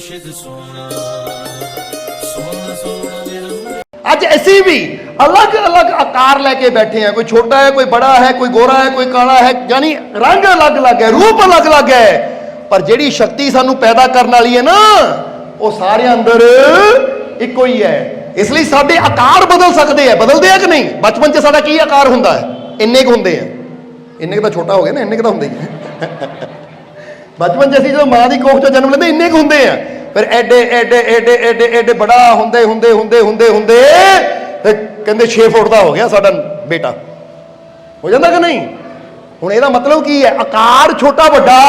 अज असी भी अलग अलग आकार लैके बैठे हैं, कोई छोटा है, कोई बड़ा है, कोई गोरा है, कोई काला है, यानी रंग अलग अलग है, रूप अलग अलग है, पर जिहड़ी शक्ति सानू पैदा करने वाली है ना वो सारे अंदर इको ही है। इसलिए साडे आकार बदल सकते हैं, बदलते हैं कि नहीं? बचपन च साडा की आकार हुंदा है? इन्ने क हुंदे हैं, इन्ने क तां छोटा हो गया ना, इन्ने क तां हुंदे ही बचपन च असीं जो मां दी कोख चों जन्म लेंदे इन्ने क हुंदे हैं, फिर एडे एडे एडे एडे एडे बड़ा हुंदे हुंदे हुंदे हुंदे हुंदे ते कहंदे 6 फुट दा हो गया साडा बेटा, हो जांदा कि नहीं? हुण इहदा मतलब की है? आकार छोटा वड्डा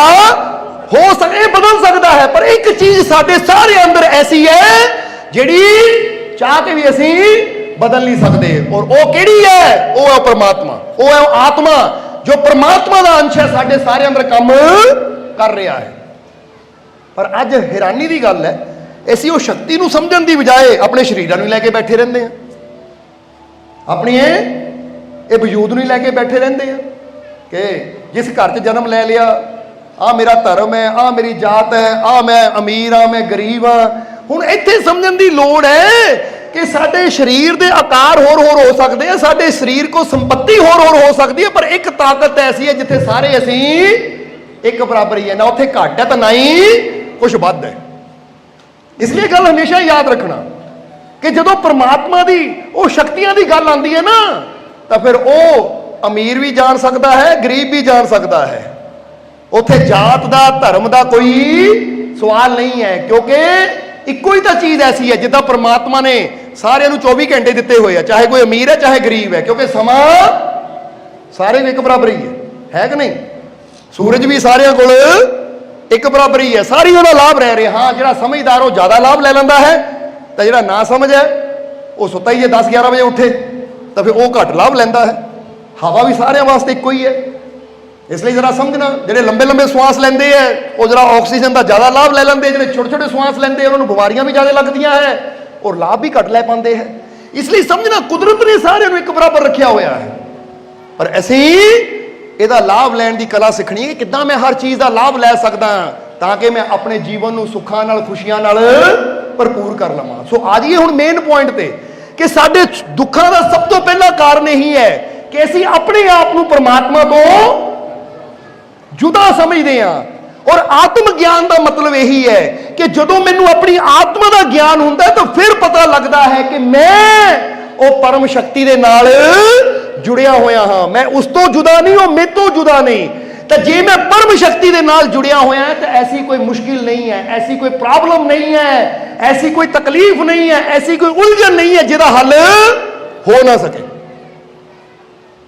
हो सके, बदल सकता है, पर एक चीज साडे सारे अंदर ऐसी है जिहड़ी चाह के भी असीं बदल नहीं सकते, और वो किहड़ी है? वो है परमात्मा, वो है आत्मा जो परमात्मा का अंश है, साडे सारे अंदर काम कर रहा है। पर अज हैरानी की गल है, असीं उस शक्ति नूं समझण दी बजाए अपने शरीरां नूं लैके बैठे रहिंदे हैं, अपनी ये वजूद नूं लैके बैठे रहिंदे हैं कि जिस घर च जन्म लै लिया, आ मेरा धर्म है, आ मेरी जात है, आ मैं अमीर हाँ, मैं गरीब हाँ। हुण इत्थे समझण दी लोड़ है कि साडे शरीर दे आकार होर हो सकते हैं, साडे शरीर को संपत्ति होर हो सकती है, पर एक ताकत ऐसी है जिथे सारे असीं एक बराबर ही है, ना उत्थे घट है तो ना ही कुछ वध है। इसलिए गल हमेशा याद रखना कि जदों परमात्मा दी वो शक्तियां दी गल आंदी है ना, तो फिर वो अमीर भी जान सकता है, गरीब भी जान सकता है, उत्थे जात दा धर्म दा कोई सवाल नहीं है, क्योंकि इको ही तो चीज़ ऐसी है जिद्दां परमात्मा ने सारे 24 घंटे दिते हुए हैं, चाहे कोई अमीर है चाहे गरीब है, क्योंकि समा सारे एक बराबर ही है कि नहीं? सूरज भी सारे कोल एक बराबर ही है, सारी उहदा लाभ रह रहे। हाँ, जिहड़ा समझदार वो ज़्यादा लाभ ले लैंदा है, तो जिहड़ा ना समझ है वो सुता ही है, 10-11 बजे उठे तो फिर वो घट लाभ लैंदा है। हवा भी सारे वास्ते इको ही है, इसलिए जरा समझना, जो लंबे लंबे श्वास लेंदे है वो जरा ऑक्सीजन का ज़्यादा लाभ ले लेंदे, जो छोटे छोटे श्वास लेंदे उन्होंने बीमारियां भी ज़्यादा लगदियां है और लाभ भी घट लै पाते हैं। इसलिए समझना कुदरत ने सारे एक बराबर रखा हुआ है, पर असीं इहदा लाभ लैण दी कला सीखनी है, किद्दां मैं हर चीज़ का लाभ लै सकदा ताकि मैं अपने जीवन नूं सुखां नाल खुशियां नाल भरपूर कर लवां। सो आ जाइए हुण मेन पॉइंट ते कि साडे दुखां दा सब तो पहला कारण यही है कि असीं अपने आप नूं परमात्मा तो जुदा समझते हैं। और आत्म ज्ञान का मतलब यही है कि जदों मैनू अपनी आत्मा का ज्ञान होता है तो फिर पता लगता है कि मैं वो परम शक्ति के नाल जुड़िया होया हाँ, मैं उस तो जुदा नहीं, वो मेरे तो जुदा नहीं। तो जे मैं परम शक्ति के नाल जुड़िया होया है तो ऐसी कोई मुश्किल नहीं है, ऐसी कोई प्रॉब्लम नहीं है, ऐसी कोई तकलीफ नहीं है, ऐसी कोई उलझन नहीं है जिहदा हल हो ना सके।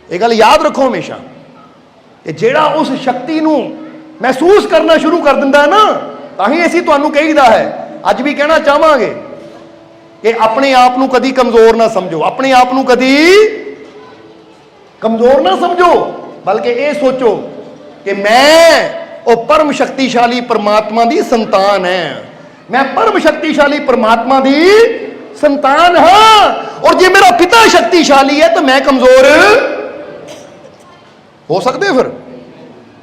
ये गल याद रखो हमेशा कि जेड़ा उस शक्ति नूं महसूस करना शुरू कर दिंदा है ना, तां ही असीं तुहानूं कहीदा है, अज भी कहना चाहांगे कि अपने आप नूं कदी कमजोर ना समझो, अपने आप नूं कदी कमजोर ना समझो, बल्कि ये सोचो कि मैं वो परम शक्तिशाली परमात्मा दी संतान है, मैं परम शक्तिशाली परमात्मा दी संतान हाँ, और जे मेरा पिता शक्तिशाली है तो मैं कमजोर हो सकते फिर।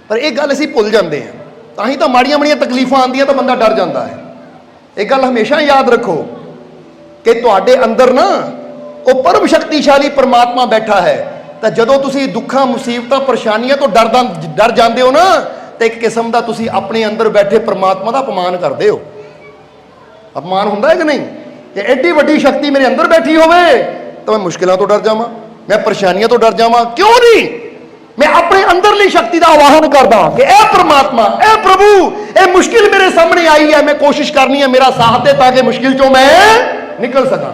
पर एक गल असीं भुल जाते हैं, तां ही तो माड़ियां माड़ियां तकलीफां आंदियां तो बंदा डर जाता है। एक गल हमेशा याद रखो कि तुहाडे अंदर ना वो परम शक्तिशाली परमात्मा बैठा है, तो जदों तुसीं दुखां मुसीबतां परेशानियां तो डर जाते हो ना, तो एक किस्म का तुसीं अपने अंदर बैठे परमात्मा का अपमान करते हो। अपमान हुंदा है कि नहीं? कि एड्डी वड्डी शक्ति मेरे अंदर बैठी होवे तो मैं मुश्किलों तो डर जावां, मैं परेशानियों तो डर जावां, क्यों नहीं? मैं अपने अंदरली शक्ति का आवाहन करदा कि ए परमात्मा, ए प्रभु, ए मुश्किल मेरे सामने आई है, मैं कोशिश करनी है मेरा साथ दे ताकि मुश्किल चों मैं निकल सका।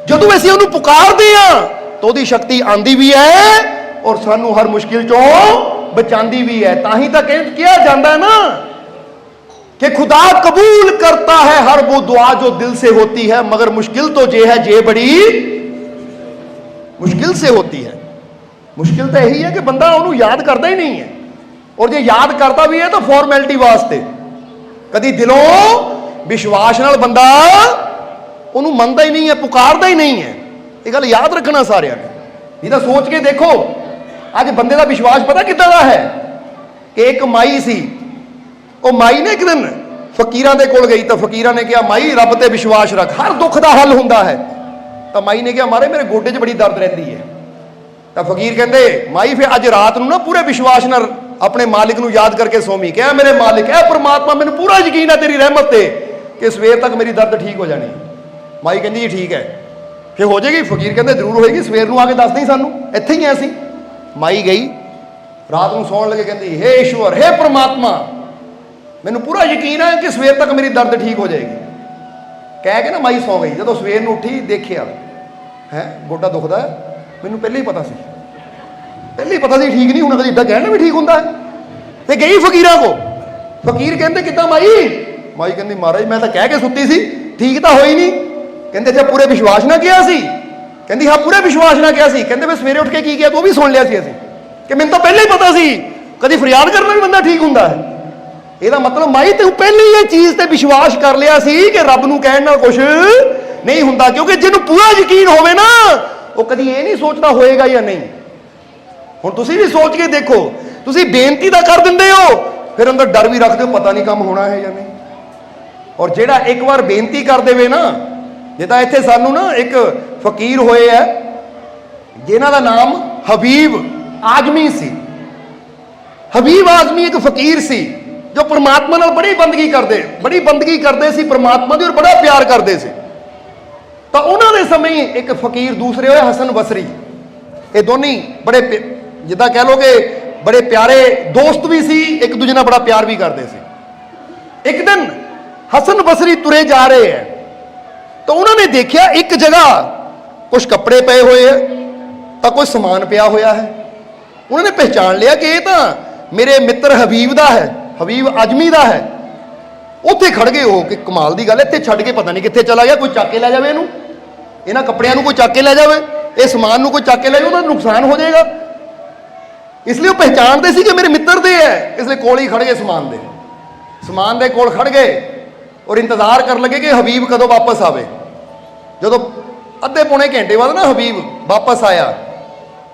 जदों असीं उहनूं पुकारदे हां तो उहदी शक्ति आंदी भी है और सानू हर मुश्किल चों बचांदी भी है। तां ही तां कहा जाता है ना कि खुदा कबूल करता है हर वो दुआ जो दिल से होती है, मगर मुश्किल तो जे है जे बड़ी मुश्किल से होती है। मुश्किल तो यही है कि बंदा उन्होंने याद करता ही नहीं है, और जो याद करता भी है तो फॉर्मैलिटी वास्ते, कभी दिलों विश्वास नाल बंदा उन्होंने मनता ही नहीं है, पुकारता ही नहीं है। ये गल याद रखना सारे ने, नहीं तो सोच के देखो अज बंदे का विश्वास पता कितना है कि एक माई सी, वो माई ने एक दिन फकीरां दे कोल गई तो फकीरां ने कहा माई रब ते विश्वास रख, हर दुख का हल हुंदा है। तो माई ने कहा महाराज मेरे गोडे 'च बड़ी दर्द रहती है। तो फकीर कहते माई फिर अज रात नूं ना पूरे विश्वास नाल अपने मालिक नूं याद करके सोमी, क्या मेरे मालिक है परमात्मा मैनूं पूरा यकीन है तेरी रहमत ते कि सवेर तक मेरी दर्द ठीक हो जानी। माई कहती जी ठीक है, फिर हो जाएगी। फकीर कहते जरूर होएगी, सवेर नूं आके दस दी सानूं, इत्थे ही ऐसी। माई गई, रात को सौण लगे कहती हे ईश्वर हे परमात्मा मैनूं पूरा यकीन है कि सवेर तक मेरी दर्द ठीक हो जाएगी। कह के ना माई सौ गई। जो सवेर नूं उठी देखिया है गोडा दुखदा है, मैनूं पहले ही पता सी, पहले ही पता सी ठीक नहीं होना, कभी इदा कहना भी ठीक होंदा है। ते गई फकीरां को, फकीर कहते किद्दां माई? माई कहती महाराज मैं तो कह के सुत्ती सी, ठीक तो होई नहीं। कहते अच्छा पूरे विश्वास ना किया सी? कहती हाँ पूरे विश्वास ना किया सी। कहते मैं सवेरे उठ के की किया तो भी सुन लिया सी असीं कि मैनूं तो पहले ही पता सी, कभी फरियाद करना भी बंदा ठीक हुंदा है। ਇਹਦਾ मतलब माई तू पहले ही ये चीज़ ते विश्वास कर लिया सी कि रब नूं कहण नाल कुछ नहीं हुंदा, क्योंकि जिन्हों पूरा यकीन होवे ना वो कभी ये नहीं सोचता होएगा या नहीं। हुण तुसीं भी सोच के देखो, तुसीं बेनती तां कर दिंदे हो, फिर अंदर डर भी रखदे हो पता नहीं काम होना है या नहीं। और जिहड़ा एक बार बेनती कर देवे ना, जिद्दां इत्थे सानूं ना एक फकीर होए है जिन्हां दा नाम हबीब आजमी सी। हबीब आजमी एक फकीर सी जो परमात्मा नाल बड़ी बंदगी करते सी परमात्मा दी, और बड़ा प्यार करते सी। तो उन्होंने समय एक फकीर दूसरे होए हसन बसरी, ये दोनों बड़े जिद्दां कह लो कि बड़े प्यारे दोस्त भी सी, एक दूजे नाल बड़ा प्यार भी करते सी। एक दिन हसन बसरी तुरे जा रहे हैं तो उन्होंने देखा एक जगह कुछ कपड़े पे हुए है तो कुछ समान पिया होया है। उन्होंने पहचान लिया कि ये तो मेरे मित्र हबीब दा है, हबीब आजमी दा है। उत्थे खड़ गए हो कि कमाल की गल, इत्थे छड्ड के पता नहीं कित्थे चला गया, कोई चक के लै जावे इहनूं, इन्हां कपड़ियां नूं कोई चक के लै जावे, इस समान नूं कोई चक के लै जावे, उहदा नुकसान हो जाएगा। इसलिए वो पहचानते सी कि मेरे मित्र दे है, इसलिए कोल ही खड़ गए समान दे कोल खड़ गए और इंतजार कर लगे कि हबीब कदों वापस आवे। जो अद्धे पौने घंटे बाद ना हबीब वापस आया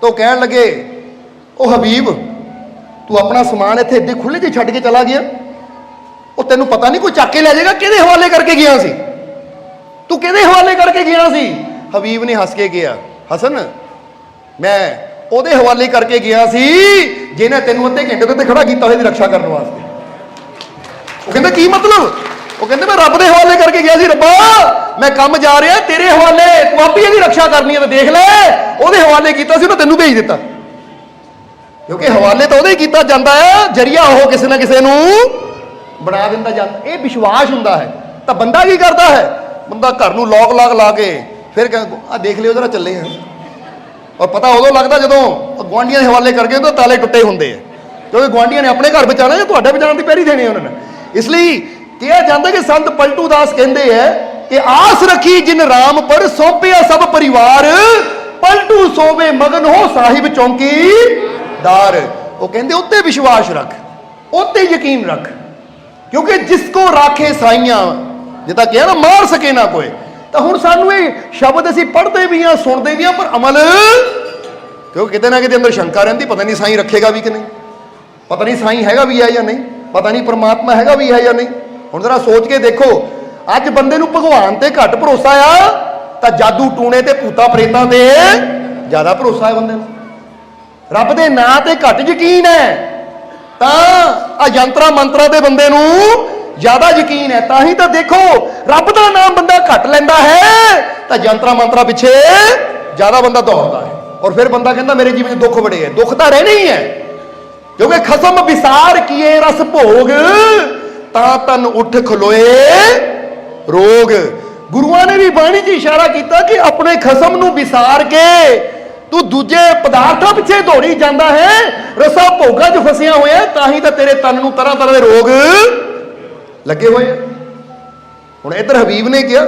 तो कहन लगे ओ हबीब तू अपना समान इत्थे इद्दे खुले जे छड्ड के चला गया, वो तेनों पता नहीं कोई चक के लै जाएगा, किहदे हवाले करके गया सी तू, किहदे हवाले करके गया सी? हबीब ने हस के गया, हसन मैं ਉਹਦੇ हवाले करके गया सी जिन्हें तेनों अद्धे घंटे तो खड़ा किया होया रक्षा करने वास्ते। वो कहते की मतलब? वो कहते मैं रब के हवाले करके गया सी, रब्बा मैं काम जा रहा तेरे हवाले, तू आप ही रक्षा करनी है तो देख ले, ਉਹਦੇ हवाले किया सी, तेनों भेज दिता। क्योंकि हवाले तो ਉਹਦੇ किया जाता है, जरिया वो किसी ना किसी बना दिता जाता, ये विश्वास हुंदा है। तो बंदा की करता है, बंदा घर नूं लॉक लाग ला के फिर देख लियो जरा चले हैं, और पता उदों लगता जो गुआढ़ियों के हवाले करके तो ताले टुटे होंगे, क्योंकि गुआढ़ियों ने अपने घर बचाना या तुहाडे बचाने की पैरी देनी उन्होंने। इसलिए कहा जाता कि संत पलटू दास कहते हैं कि आस रखी जिन राम पर सौंपिया सब परिवार, पलटू सोवे मगन हो साहिब चौकीदार। वो कहते उत्ते विश्वास रख, उत्ते यकीन रख, क्योंकि जिसको राखे साइयां जिदा कहा ना मार सके ना कोई। तो हुण सानूं ये शब्द असीं पढ़ते भी हाँ सुनते भी हाँ, पर अमल क्योंकि किते ना किते अंदर शंका रहिंदी, पता नहीं साईं रखेगा भी कि नहीं, पता नहीं साईं हैगा भी है या नहीं, पता नहीं परमात्मा हैगा भी है या नहीं। हुण जरा सोच के देखो, अज बंदे नूं भगवान ते घट भरोसा आ तो जादू टूणे ते भूतां प्रेतां ते ज्यादा भरोसा है बंदे नूं। रब दे नां ते घट यकीन है तां यंत्रा मंत्रा दे बंदे नूं ज्यादा यकीन है। ताही तो देखो रब का नाम बंदा घट लेंदा है तो यंत्रा मंत्रा पिछे ज्यादा बंदा दौड़ता है, और फिर बंदा कहता मेरे जीवन में दुख बड़े है। दुख तो रहने ही है, क्योंकि खसम विसार किए रस भोग ता तन उठ खलोए रोग। गुरुआं ने भी बाणी च इशारा किया कि अपने खसम नूं विसार के तू दूजे पदार्थों पिछे दौड़ी जाता है, रसा भोगा च फसिया होया, ताही तो तेरे तन नूं तरह तरह के रोग लगे हुए। हुण इधर हबीब ने किया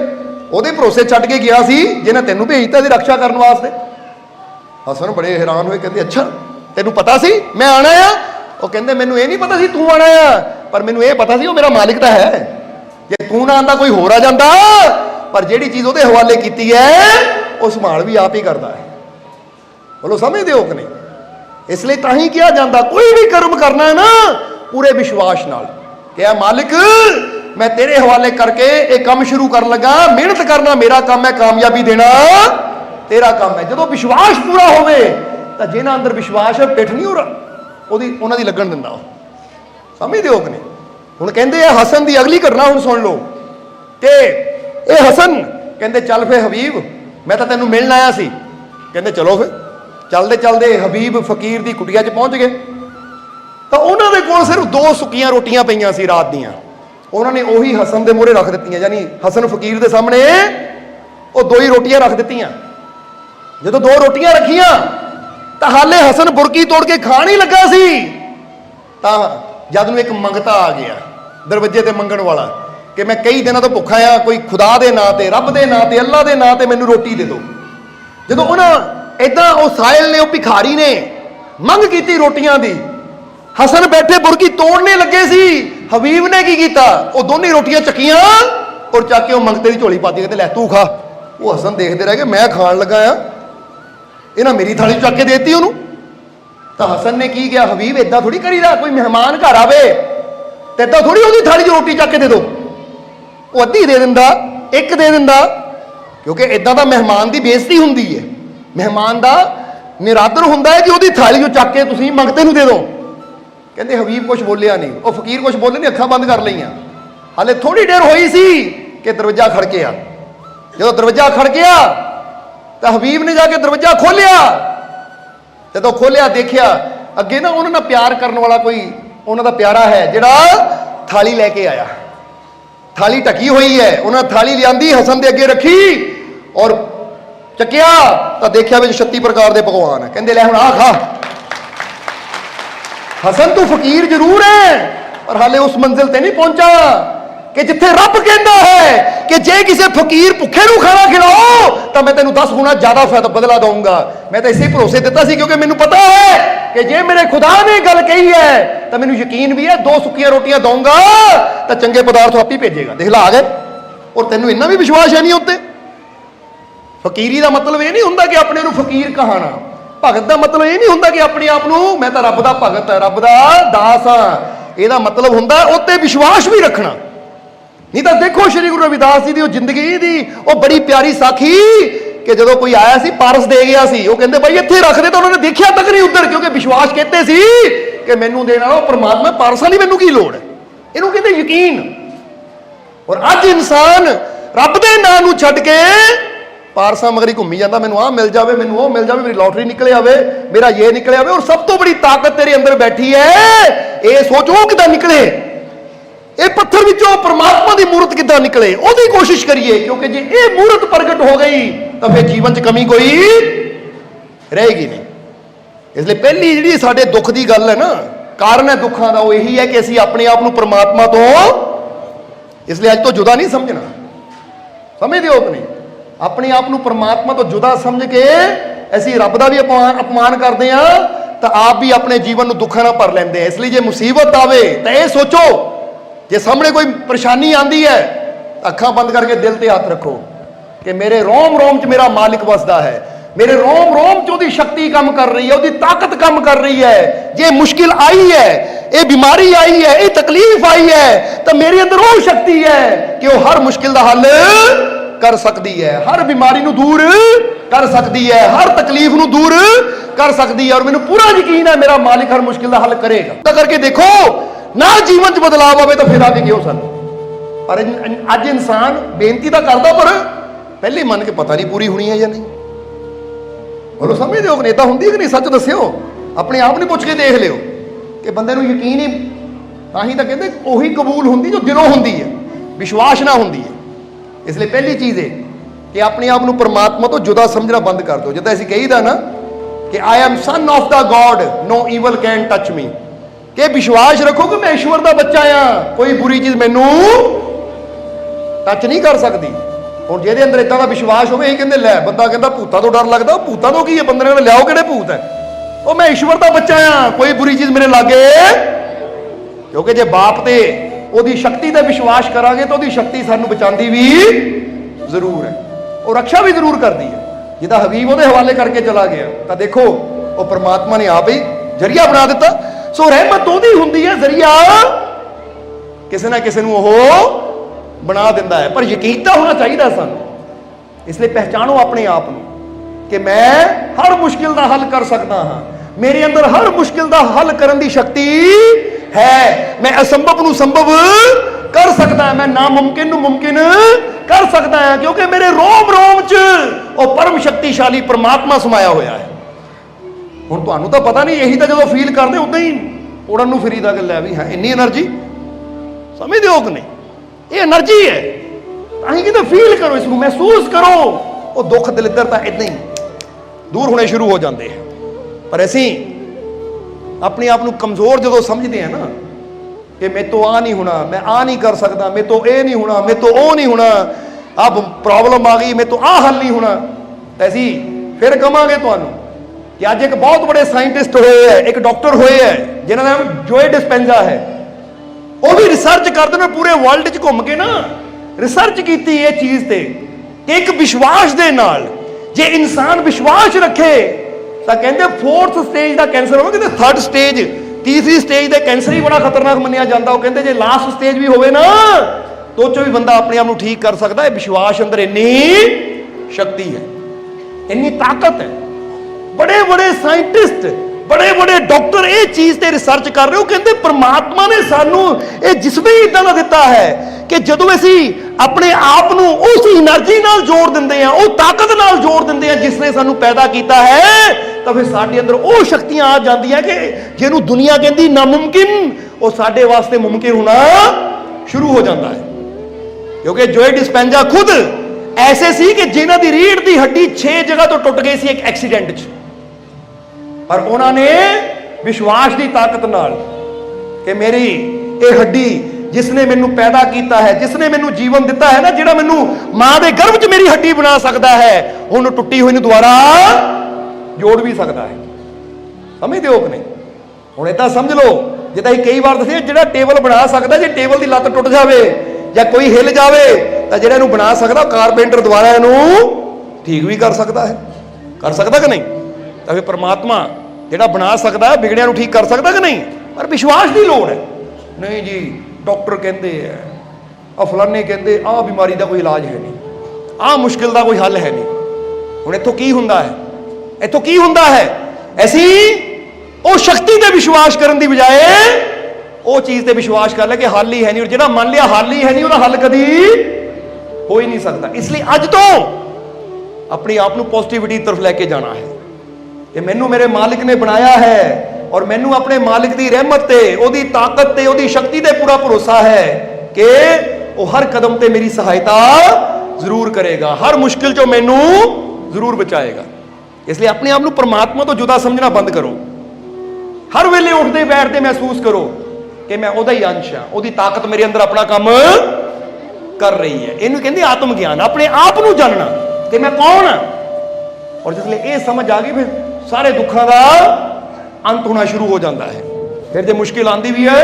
ਉਹਦੇ भरोसे छड्ड के गया सी जिन्हें तेनों भेजता दी रक्षा करने वास्ते। हसन बड़े हैरान हुए, कहते अच्छा तेनों पता सी मैं आना आ? वो कहते मैनूं ये नहीं पता सी तू आना आ, पर मैनूं ये पता सी वो मेरा मालिक तो है, जे तू ना आंदा कोई होर आ जांदा, पर जिहड़ी चीज़ ਉਹਦੇ हवाले की है वो संभाल भी आप ही करता है। बोलो समझते हो कि नहीं? इसलिए ताही किया जाता कोई भी कर्म करना है ना पूरे विश्वास नाल, क्या मालिक मैं तेरे हवाले करके एक काम शुरू कर लगा, मेहनत करना मेरा काम है, कामयाबी देना तेरा काम है। जो विश्वास पूरा होवे तो जिन्हां अंदर विश्वास है पिठ नहीं हो रहा उन्हां दी लगन दिंदा। समझदे हो कि नहीं? हुण कहंदे आ हसन दी अगली घटना हुण सुन लो कि ए हसन कहंदे चल फिर हबीब मैं तो तेनू मिलण आया सी। कहंदे चलो फिर। चलदे चलदे हबीब फकीर दी कुटिया च पहुंच गए तो उन्हां दे कोल सिर्फ 2 सुक्कियां रोटियां पईयां सी रात दियां। उन्होंने उही हसन दे मूहरे रख दित्तियां, यानी हसन फकीर दे सामने वो 2 ही रोटियां रख दित्तियां। जदों 2 रोटियां रखियां तो हाले हसन बुरकी तोड़ के खाण ही लगा सी तां जद नूं एक मंगता आ गया दरवाजे ते मंगण वाला कि मैं कई दिनों तो भुखा आ, कोई खुदा दे नां ते रब दे नां ते अल्लाह दे नां ते मैनूं रोटी दे दो। जदों उन्हां इदां उस साहिल ने, उस भिखारी ने मंग कीती रोटियां दी, हसन बैठे बुरकी तोड़ने लगे सी, हबीब ने की कीता वो दोनों रोटियां चकियां और चक के वो मंगते की झोली पाती, कहते लै तू खा। वो हसन देखते रह गए, मैं खाण लगा आ, इन्हां मेरी थाली चक के देती उन्होंने। तो हसन ने की किया, हबीब इदा थोड़ी करीदा, कोई मेहमान घर आवे तो इदा थोड़ी उसकी थाली च रोटी चक के दे दो, वो अद्धी दे दिंदा, एक दे दिंदा, क्योंकि इदा दा मेहमान की बेइज्जती हुंदी है। मेहमान का निरादर हुंदा है कि उसकी थाली चो चक के तुसीं मंगते नूं दे दो। कहते हबीब कुछ बोलिया नहीं, वो फकीर कुछ बोले नहीं, अखां बंद कर लईआं। हाले थोड़ी देर होई सी कि दरवाजा खड़किया। जो दरवाजा खड़किया तो हबीब ने जाके दरवाजा खोलिया। जो खोलिया देखिया अगे ना उन्होंने प्यार करने वाला कोई उन्होंने प्यारा है जिहड़ा थाली लैके आया। थाली ढकी हुई है, उन्होंने थाली लियांदी हसन दे अगे रखी और चकिया तो देखिया विच 36 प्रकार के पकवान है। कहते लै हुण आ खा। हसन तू फकीर जरूर है पर हाले उस मंजिल ते नहीं पहुंचा कि जिथे रब कहता है कि जे किसी फकीर भुखे नूं खाना खिलाओ तो मैं तेनों 10 गुना ज्यादा फायदा बदला दूंगा। मैं तो इसे भरोसे दिता सी क्योंकि मैनूं पता है कि जे मेरे खुदा ने गल कही है तो मैनूं यकीन भी है 2 सुक्कियां रोटियां दूंगा तो चंगे पदार्थ आप ही भेजेगा। देख ला आ गए। और तेनों इन्ना भी विश्वास है नहीं उत्ते। फकीरी का मतलब यह नहीं हुंदा कि अपने नूं फकीर कहाना। भगत का मतलब यह नहीं हुंदा कि अपने आप नूं मैं तो रब दा भगत है, रब दा दास हाँ। यदा मतलब हुंदा उत्ते विश्वास भी रखना। नहीं तो देखो श्री गुरु रविदास जी की जिंदगी की वो बड़ी प्यारी साखी कि जो कोई आया सी पारस दे गया सी, वो कहते भाई इत्थे रख दे, तो उन्होंने देखा तक नहीं उधर, क्योंकि विश्वास कहते सी कि मैनू देने वाला परमात्मा, पारसा नहीं मैनू की लोड़ है। इनू कहते यकीन। और अज इंसान रब दे नां नूं छड्ड के पारसा मगरी घूमी जाता, मैनू आ मिल जाए, मैनू वो मिल जाए, मेरी लॉटरी निकले आवे, मेरा ये निकले आवे। और सब तो बड़ी ताकत तेरे अंदर बैठी है, ये सोचो किदां निकले, ये पत्थर विचों परमात्मा की मूर्त किदां निकले, ओदी कोशिश करिए। क्योंकि जे ये मूर्त प्रगट हो गई तो फिर जीवन च कमी कोई रहेगी नहीं। इसलिए पहली जिहड़ी साडे दुख की गल है ना, कारण है दुखों का, वो यही है कि असीं अपने आप नूं परमात्मा तो इसलिए अज तो जुदा नहीं समझना। समझदे हो कि नहीं? अपने आप नूं परमात्मा तो जुदा समझ के असीं रब दा भी अपमान करते हैं तो आप भी अपने जीवन नूं दुखां नाल भर लैंदे हैं। इसलिए जे मुसीबत आवे तो यह सोचो, जे सामने कोई परेशानी आती है अखां बंद करके दिल ते हाथ रखो कि मेरे रोम रोम च मेरा मालिक वसदा है, मेरे रोम रोम च ओदी शक्ति काम कर रही है, ओदी ताकत काम कर रही है। जे मुश्किल आई है, ये बीमारी आई है, ये तकलीफ आई है, तो मेरे अंदर वो शक्ति है कि वो हर मुश्किल का हल कर सकती है, हर बीमारी नूं दूर कर सकती है, हर तकलीफ नूं दूर कर सकती है। और मैनूं पूरा यकीन है मेरा मालिक हर मुश्किल का हल करेगा। तो करके देखो ना जीवन च बदलाव आवे तो फिर आके क्यों सन। पर अज इंसान बेनती तो करता पर पहले मन के पता नहीं पूरी होनी है या नहीं। बोलो समझते हो कि नेता होंगी कि नहीं? सच दस्यो, अपने आप नहीं पूछ के देख लियो कि बंदे नूं यकीन ही तां ही तो कहते उही कबूल होंगी जो दिलों होंगी है, विश्वास ना होंगी है। इसलिए पहली चीज़ है कि अपने आप नूं परमात्मा तो जुदा समझना बंद कर दो। जिद्दां असीं कहीदा ना कि I am son of the God, no evil can touch me, कि विश्वास रखो कि मैं ईश्वर का बच्चा हाँ, कोई बुरी चीज़ मैनू टच नहीं कर सकती। और जिहदे अंदर इदां दा विश्वास होवे, यही कहंदे लै बंदा कहंदा भूतां तो डर लगदा, भूतां तो की है, बंदे ने लियाओ किहड़े भूत है, वो मैं ईश्वर का बच्चा हाँ, कोई बुरी चीज़ मेरे लागे। क्योंकि जे बाप ते ओदी शक्ति ते विश्वास करांगे तो ओदी शक्ति सानू बचांदी भी जरूर है और रक्षा भी जरूर करती है। जिदा हबीब ओदे हवाले करके चला गया तो देखो वो परमात्मा ने आप ही जरिया बना दिता। सो रहमत ओदी हुंदी है, जरिया किसी ना किसी नूं ओह ਬਣਾ ਦਿੰਦਾ ਹੈ। ਪਰ ਯਕੀਨ ਤਾਂ ਹੋਣਾ ਚਾਹੀਦਾ ਸਾਨੂੰ। ਇਸ ਲਈ ਪਹਿਚਾਣੋ ਆਪਣੇ ਆਪ ਨੂੰ ਕਿ ਮੈਂ ਹਰ ਮੁਸ਼ਕਿਲ ਦਾ ਹੱਲ ਕਰ ਸਕਦਾ ਹਾਂ। ਮੇਰੇ ਅੰਦਰ ਹਰ ਮੁਸ਼ਕਿਲ ਦਾ ਹੱਲ ਕਰਨ ਦੀ ਸ਼ਕਤੀ ਹੈ। ਮੈਂ ਅਸੰਭਵ ਨੂੰ ਸੰਭਵ ਕਰ ਸਕਦਾ ਹਾਂ। ਮੈਂ ਨਾਮੁਮਕਿਨ ਨੂੰ ਮੁਮਕਿਨ ਕਰ ਸਕਦਾ ਹਾਂ, ਕਿਉਂਕਿ ਮੇਰੇ ਰੋਮ ਰੋਮ 'ਚ ਉਹ ਪਰਮ ਸ਼ਕਤੀਸ਼ਾਲੀ ਪਰਮਾਤਮਾ ਸਮਾਇਆ ਹੋਇਆ ਹੈ। ਹੁਣ ਤੁਹਾਨੂੰ ਤਾਂ ਪਤਾ ਨਹੀਂ, ਇਹੀ ਤਾਂ ਜਦੋਂ ਫੀਲ ਕਰਦੇ ਉਦਾਂ ਹੀ ਉੜਨ ਨੂੰ ਫਿਰੀਦਾ ਗੱਲ ਹੈ ਵੀ ਹਾਂ ਇੰਨੀ એનર્ਜੀ, ਸਮਝਦੇ ਹੋ ਕਿ ਨਹੀਂ? ਇਹ એનર્ਜੀ ਹੈ। ਤਾਂ ਹੀ ਕਹਿੰਦੇ ਫੀਲ ਕਰੋ, ਇਸ ਨੂੰ ਮਹਿਸੂਸ ਕਰੋ। ਉਹ ਦੁੱਖ ਦਲਿੱਦਰ ਤਾਂ ਇਦਾਂ ਹੀ ਦੂਰ ਹੋਣੇ ਸ਼ੁਰੂ ਹੋ ਜਾਂਦੇ ਹੈ। ਪਰ ਅਸੀਂ ਆਪਣੇ ਆਪ ਨੂੰ ਕਮਜ਼ੋਰ ਜਦੋਂ ਸਮਝਦੇ ਹਾਂ ਨਾ ਕਿ ਮੇਰੇ ਤੋਂ ਆ ਨਹੀਂ ਹੋਣਾ, ਮੈਂ ਆ ਨਹੀਂ ਕਰ ਸਕਦਾ, ਮੇਰੇ ਤੋਂ ਇਹ ਨਹੀਂ ਹੋਣਾ, ਮੇਰੇ ਤੋਂ ਉਹ ਨਹੀਂ ਹੋਣਾ, ਆਹ ਪ੍ਰੋਬਲਮ ਆ ਗਈ, ਮੇਰੇ ਤੋਂ ਆਹ ਹੱਲ ਨਹੀਂ ਹੋਣਾ, ਤਾਂ ਅਸੀਂ ਫਿਰ ਕਹਾਂਗੇ ਤੁਹਾਨੂੰ ਕਿ ਅੱਜ ਇੱਕ ਬਹੁਤ ਬੜੇ ਸਾਇੰਟਿਸਟ ਹੋਏ ਹੈ, ਇੱਕ ਡਾਕਟਰ ਹੋਏ ਹੈ ਜਿਨ੍ਹਾਂ ਦਾ ਨਾਮ ਜੋਏ ਡਿਸਪੈਂਜ਼ਾ ਹੈ। ਉਹ ਵੀ ਰਿਸਰਚ ਕਰਦੇ ਨੇ, ਪੂਰੇ ਵਰਲਡ 'ਚ ਘੁੰਮ ਕੇ ਨਾ ਰਿਸਰਚ ਕੀਤੀ ਇਹ ਚੀਜ਼ ਤੇ ਕਿ ਇੱਕ ਵਿਸ਼ਵਾਸ ਦੇ ਨਾਲ ਜੇ ਇਨਸਾਨ ਵਿਸ਼ਵਾਸ ਰੱਖੇ ਤਾਂ ਕਹਿੰਦੇ 4th ਸਟੇਜ ਦਾ ਕੈਂਸਰ ਹੋਵੇ, ਕਹਿੰਦੇ 3rd ਸਟੇਜ, ਤੀਸਰੀ ਸਟੇਜ ਦਾ ਕੈਂਸਰ ਹੀ ਬੜਾ ਖਤਰਨਾਕ ਮੰਨਿਆ ਜਾਂਦਾ। ਉਹ ਕਹਿੰਦੇ ਜੇ ਲਾਸਟ ਸਟੇਜ ਵੀ ਹੋਵੇ ਨਾ ਤਾਂ ਉਹ 'ਚੋਂ ਵੀ ਬੰਦਾ ਆਪਣੇ ਆਪ ਨੂੰ ਠੀਕ ਕਰ ਸਕਦਾ ਹੈ। ਵਿਸ਼ਵਾਸ ਅੰਦਰ ਇੰਨੀ ਸ਼ਕਤੀ ਹੈ, ਇੰਨੀ ਤਾਕਤ ਹੈ। ਬੜੇ ਬੜੇ ਸਾਇੰਟਿਸਟ, ਬੜੇ ਬੜੇ ਡਾਕਟਰ ਇਹ ਚੀਜ਼ ਤੇ ਰਿਸਰਚ ਕਰ ਰਹੇ ਹੋ। ਕਹਿੰਦੇ ਪਰਮਾਤਮਾ ਨੇ ਸਾਨੂੰ ਇਹ ਜਿਸਮ ਹੀ ਇਦਾਂ ਦਾ ਦਿੱਤਾ ਹੈ ਕਿ ਜਦੋਂ ਅਸੀਂ ਆਪਣੇ ਆਪ ਨੂੰ ਉਸ એનર્ਜੀ ਨਾਲ ਜੋੜ ਦਿੰਦੇ ਆ, ਉਹ ਤਾਕਤ ਨਾਲ ਜੋੜ ਦਿੰਦੇ ਆ ਜਿਸ ਨੇ ਸਾਨੂੰ ਪੈਦਾ ਕੀਤਾ ਹੈ, ਤਾਂ ਫਿਰ ਸਾਡੇ ਅੰਦਰ ਉਹ ਸ਼ਕਤੀਆਂ ਆ ਜਾਂਦੀਆਂ ਕਿ ਜਿਹਨੂੰ ਦੁਨੀਆ ਕਹਿੰਦੀ ਨਾਮੁਮਕਿਨ, ਉਹ ਸਾਡੇ ਵਾਸਤੇ ਮੁਮਕਿਨ ਹੋਣਾ ਸ਼ੁਰੂ ਹੋ ਜਾਂਦਾ ਹੈ। ਕਿਉਂਕਿ ਜੋਏ ਡਿਸਪੈਂਜ਼ਾ ਖੁਦ ਐਸੇ ਸੀ ਕਿ ਜਿਨ੍ਹਾਂ ਦੀ ਰੀੜ੍ਹ ਦੀ ਹੱਡੀ 6 ਜਗ੍ਹਾ ਤੋਂ ਟੁੱਟ ਗਈ ਸੀ ਇੱਕ ਐਕਸੀਡੈਂਟ 'ਚ, ਪਰ ਉਹਨਾਂ ਨੇ ਵਿਸ਼ਵਾਸ ਦੀ ਤਾਕਤ ਨਾਲ ਕਿ ਮੇਰੀ ਇਹ ਹੱਡੀ ਜਿਸ ਨੇ ਮੈਨੂੰ ਪੈਦਾ ਕੀਤਾ ਹੈ, ਜਿਸ ਨੇ ਮੈਨੂੰ ਜੀਵਨ ਦਿੱਤਾ ਹੈ ਨਾ, ਜਿਹੜਾ ਮੈਨੂੰ ਮਾਂ ਦੇ ਗਰਭ 'ਚ ਮੇਰੀ ਹੱਡੀ ਬਣਾ ਸਕਦਾ ਹੈ, ਉਹਨੂੰ ਟੁੱਟੀ ਹੋਈ ਨੂੰ ਦੁਬਾਰਾ ਜੋੜ ਵੀ ਸਕਦਾ ਹੈ। ਸਮਝਦੇ ਹੋ ਕਿ ਨਹੀਂ? ਹੁਣ ਏਦਾਂ ਸਮਝ ਲਓ, ਜਿੱਦਾਂ ਅਸੀਂ ਕਈ ਵਾਰ ਦੱਸਿਆ, ਜਿਹੜਾ ਟੇਬਲ ਬਣਾ ਸਕਦਾ, ਜੇ ਟੇਬਲ ਦੀ ਲੱਤ ਟੁੱਟ ਜਾਵੇ ਜਾਂ ਕੋਈ ਹਿੱਲ ਜਾਵੇ ਤਾਂ ਜਿਹੜਾ ਇਹਨੂੰ ਬਣਾ ਸਕਦਾ ਕਾਰਪੈਂਟਰ ਦੁਬਾਰਾ ਇਹਨੂੰ ਠੀਕ ਵੀ ਕਰ ਸਕਦਾ ਹੈ। ਕਰ ਸਕਦਾ ਕਿ ਨਹੀਂ? ਤਾਂ ਫਿਰ ਪਰਮਾਤਮਾ ਜਿਹੜਾ ਬਣਾ ਸਕਦਾ ਵਿਗੜਿਆਂ ਨੂੰ ਠੀਕ ਕਰ ਸਕਦਾ ਕਿ ਨਹੀਂ? ਪਰ ਵਿਸ਼ਵਾਸ ਦੀ ਲੋੜ ਹੈ। ਨਹੀਂ ਜੀ ਡਾਕਟਰ ਕਹਿੰਦੇ ਹੈ, ਆ ਫਲਾਨੇ ਕਹਿੰਦੇ ਆਹ ਬਿਮਾਰੀ ਦਾ ਕੋਈ ਇਲਾਜ ਹੈ ਨਹੀਂ, ਆਹ ਮੁਸ਼ਕਿਲ ਦਾ ਕੋਈ ਹੱਲ ਹੈ ਨਹੀਂ। ਹੁਣ ਇੱਥੋਂ ਕੀ ਹੁੰਦਾ ਹੈ? ਇੱਥੋਂ ਕੀ ਹੁੰਦਾ ਹੈ? ਅਸੀਂ ਉਹ ਸ਼ਕਤੀ ਤੇ ਵਿਸ਼ਵਾਸ ਕਰਨ ਦੀ ਬਜਾਏ ਉਹ ਚੀਜ਼ ਤੇ ਵਿਸ਼ਵਾਸ ਕਰ ਲਿਆ ਕਿ ਹੱਲ ਹੀ ਹੈ ਨਹੀਂ, ਔਰ ਜਿਹੜਾ ਮੰਨ ਲਿਆ ਹੱਲ ਹੀ ਹੈ ਨਹੀਂ, ਉਹਦਾ ਹੱਲ ਕਦੀ ਹੋ ਹੀ ਨਹੀਂ ਸਕਦਾ। ਇਸ ਲਈ ਅੱਜ ਤੋਂ ਆਪਣੇ ਆਪ ਨੂੰ ਪੋਜ਼ਿਟਿਵਿਟੀ ਤਰਫ ਲੈ ਕੇ ਜਾਣਾ ਹੈ ਕਿ ਮੈਨੂੰ ਮੇਰੇ ਮਾਲਿਕ ਨੇ ਬਣਾਇਆ ਹੈ ਔਰ ਮੈਨੂੰ ਆਪਣੇ ਮਾਲਿਕ ਦੀ ਰਹਿਮਤ ਤੇ, ਉਹਦੀ ਤਾਕਤ ਤੇ, ਉਹਦੀ ਸ਼ਕਤੀ ਤੇ ਪੂਰਾ ਭਰੋਸਾ ਹੈ ਕਿ ਉਹ ਹਰ ਕਦਮ ਤੇ ਮੇਰੀ ਸਹਾਇਤਾ ਜ਼ਰੂਰ ਕਰੇਗਾ, ਹਰ ਮੁਸ਼ਕਿਲ ਚੋਂ ਮੈਨੂੰ ਜ਼ਰੂਰ ਬਚਾਏਗਾ। ਇਸ ਲਈ ਆਪਣੇ ਆਪ ਨੂੰ ਪਰਮਾਤਮਾ ਤੋਂ ਜੁਦਾ ਸਮਝਣਾ ਬੰਦ ਕਰੋ। ਹਰ ਵੇਲੇ ਉੱਠਦੇ ਬੈਠਦੇ ਮਹਿਸੂਸ ਕਰੋ ਕਿ ਮੈਂ ਉਹਦਾ ਹੀ ਅੰਸ਼ ਹਾਂ, ਉਹਦੀ ਤਾਕਤ ਮੇਰੇ ਅੰਦਰ ਆਪਣਾ ਕੰਮ ਕਰ ਰਹੀ ਹੈ। ਇਹਨੂੰ ਕਹਿੰਦੇ ਆਤਮ ਗਿਆਨ, ਆਪਣੇ ਆਪ ਨੂੰ ਜਾਣਨਾ ਕਿ ਮੈਂ ਕੌਣ ਹਾਂ। ਔਰ ਜਿਸ ਲਈ ਇਹ ਸਮਝ ਆ ਗਈ ਫਿਰ ਸਾਰੇ ਦੁੱਖਾਂ ਦਾ ਅੰਤ ਹੋਣਾ ਸ਼ੁਰੂ ਹੋ ਜਾਂਦਾ ਹੈ। ਫਿਰ ਜੇ ਮੁਸ਼ਕਿਲ ਆਂਦੀ ਵੀ ਹੈ